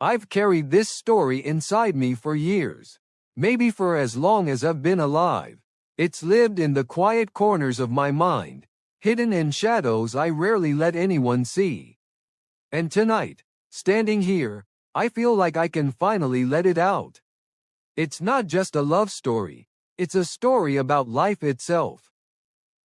I've carried this story inside me for years. Maybe for as long as I've been alive. It's lived in the quiet corners of my mind, hidden in shadows I rarely let anyone see. And tonight, standing here, I feel like I can finally let it out. It's not just a love story, it's a story about life itself.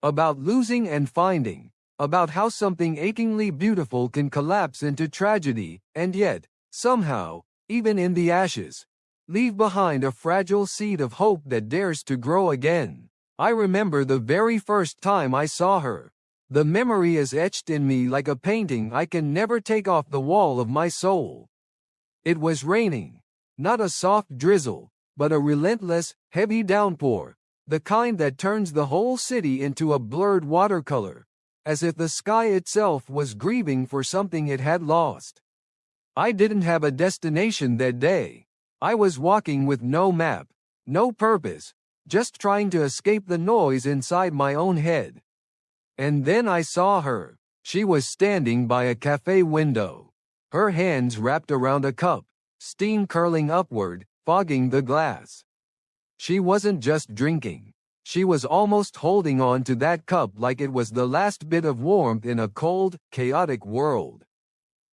About losing and finding, about how something achingly beautiful can collapse into tragedy, and yet, somehow, even in the ashes, leave behind a fragile seed of hope that dares to grow again. I remember the very first time I saw her. The memory is etched in me like a painting I can never take off the wall of my soul. It was raining. Not a soft drizzle, but a relentless, heavy downpour, the kind that turns the whole city into a blurred watercolor, as if the sky itself was grieving for something it had lost. I didn't have a destination that day. I was walking with no map, no purpose, just trying to escape the noise inside my own head. And then I saw her. She was standing by a cafe window, her hands wrapped around a cup, steam curling upward, fogging the glass. She wasn't just drinking. She was almost holding on to that cup like it was the last bit of warmth in a cold, chaotic world.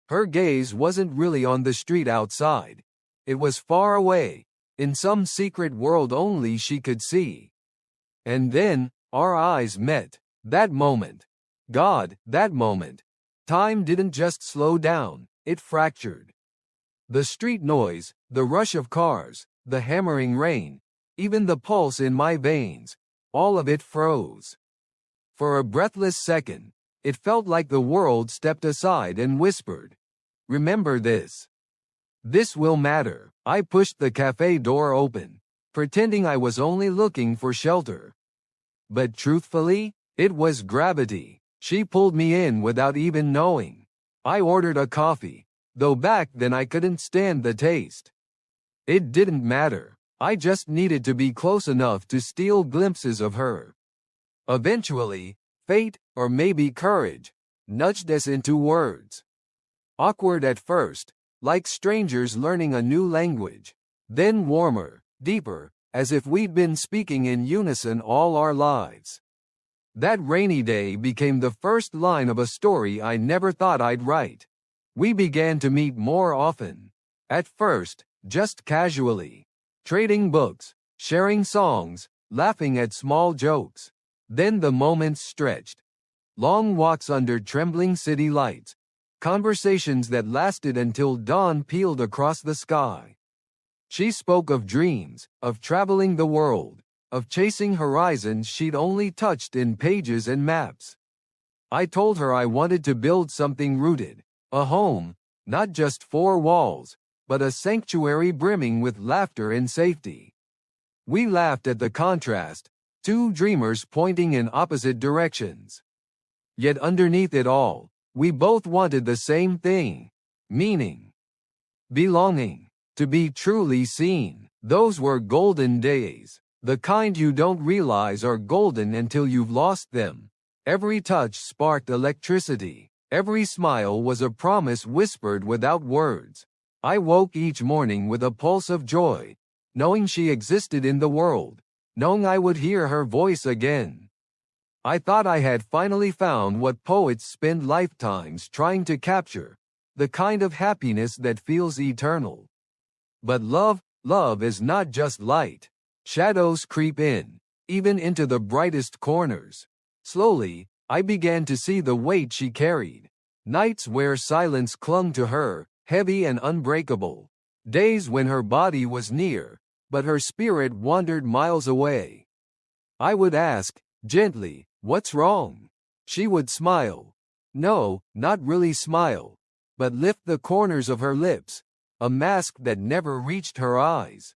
Her gaze wasn't really on the street outside. It was far away, in some secret world only she could see. And then, our eyes met. That moment. God, that moment. Time didn't just slow down, it fractured. The street noise, the rush of cars, the hammering rain, even the pulse in my veins, all of it froze. For a breathless second, it felt like the world stepped aside and whispered, "Remember this. This will matter." I pushed the cafe door open, pretending I was only looking for shelter. But truthfully, it was gravity. She pulled me in without even knowing. I ordered a coffee, though back then I couldn't stand the taste. It didn't matter. I just needed to be close enough to steal glimpses of her. Eventually, fate, or maybe courage, nudged us into words. Awkward at first, like strangers learning a new language. Then warmer, deeper, as if we'd been speaking in unison all our lives. That rainy day became the first line of a story I never thought I'd write. We began to meet more often. At first, just casually. Trading books, sharing songs, laughing at small jokes. Then the moments stretched. Long walks under trembling city lights. Conversations that lasted until dawn peeled across the sky. She spoke of dreams, of traveling the world, of chasing horizons she'd only touched in pages and maps. I told her I wanted to build something rooted, a home, not just four walls, but a sanctuary brimming with laughter and safety. We laughed at the contrast, two dreamers pointing in opposite directions. Yet underneath it all, we both wanted the same thing: meaning, belonging, to be truly seen. Those were golden days. The kind you don't realize are golden until you've lost them. Every touch sparked electricity. Every smile was a promise whispered without words. I woke each morning with a pulse of joy, knowing she existed in the world, knowing I would hear her voice again. I thought I had finally found what poets spend lifetimes trying to capture, the kind of happiness that feels eternal. But love is not just light. Shadows creep in, even into the brightest corners. Slowly, I began to see the weight she carried. Nights where silence clung to her, heavy and unbreakable. Days when her body was near, but her spirit wandered miles away. I would ask, gently, "What's wrong?" She would smile. No, not really smile, but lift the corners of her lips, a mask that never reached her eyes.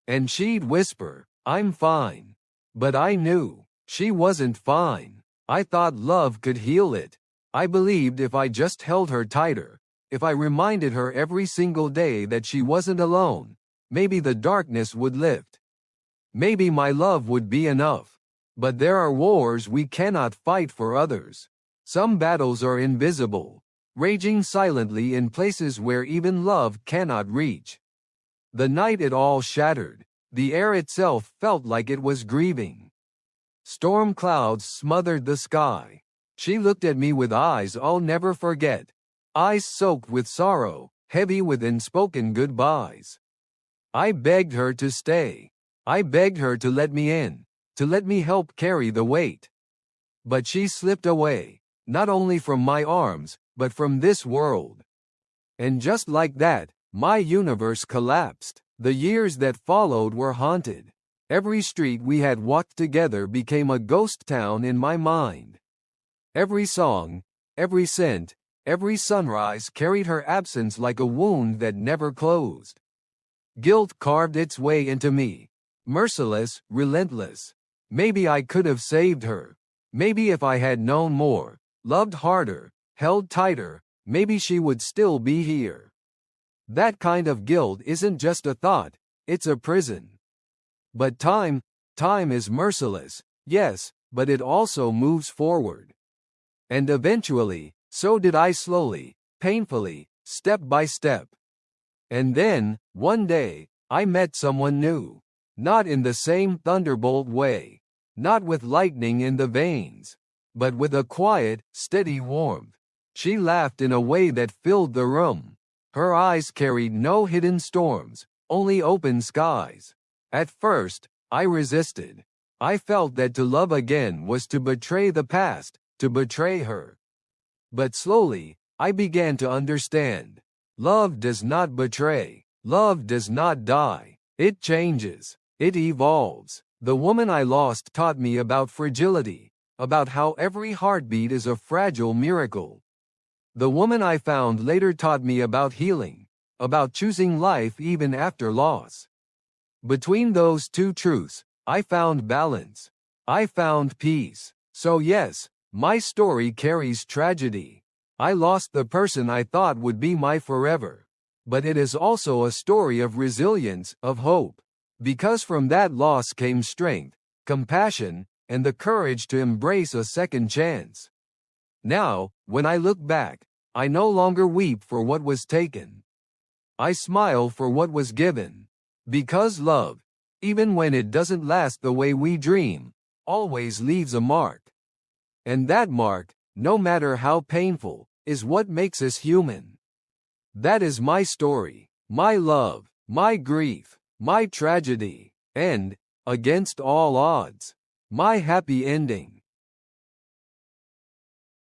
And she'd whisper, "I'm fine." But I knew she wasn't fine. I thought love could heal it. I believed if I just held her tighter, if I reminded her every single day that she wasn't alone, maybe the darkness would lift. Maybe my love would be enough. But there are wars we cannot fight for others. Some battles are invisible. raging silently in places where even love cannot reach. The night it all shattered, the air itself felt like it was grieving. Storm clouds smothered the sky. She looked at me with eyes I'll never forget. Eyes soaked with sorrow, heavy with unspoken goodbyes. I begged her to stay. I begged her to let me in, to let me help carry the weight. But she slipped away, not only from my arms, but from this world. And just like that, my universe collapsed. The years that followed were haunted. Every street we had walked together became a ghost town in my mind. Every song, every scent, every sunrise carried her absence like a wound that never closed. Guilt carved its way into me. Merciless, relentless. Maybe I could have saved her. Maybe if I had known more, loved harder, held tighter, maybe she would still be here. That kind of guilt isn't just a thought, it's a prison. But time is merciless, yes, but it also moves forward. And eventually, so did I, slowly, painfully, step by step. And then, one day, I met someone new. Not in the same thunderbolt way. Not with lightning in the veins. But with a quiet, steady warmth. She laughed in a way that filled the room. Her eyes carried no hidden storms, only open skies. At first, I resisted. I felt that to love again was to betray the past, to betray her. But slowly, I began to understand. Love does not betray. Love does not die. It changes. It evolves. The woman I lost taught me about fragility, about how every heartbeat is a fragile miracle. The woman I found later taught me about healing, about choosing life even after loss. Between those two truths, I found balance. I found peace. So yes, my story carries tragedy. I lost the person I thought would be my forever. But it is also a story of resilience, of hope. Because from that loss came strength, compassion, and the courage to embrace a second chance. Now, when I look back, I no longer weep for what was taken. I smile for what was given. Because love, even when it doesn't last the way we dream, always leaves a mark. And that mark, no matter how painful, is what makes us human. That is my story, my love, my grief, my tragedy, and, against all odds, my happy ending.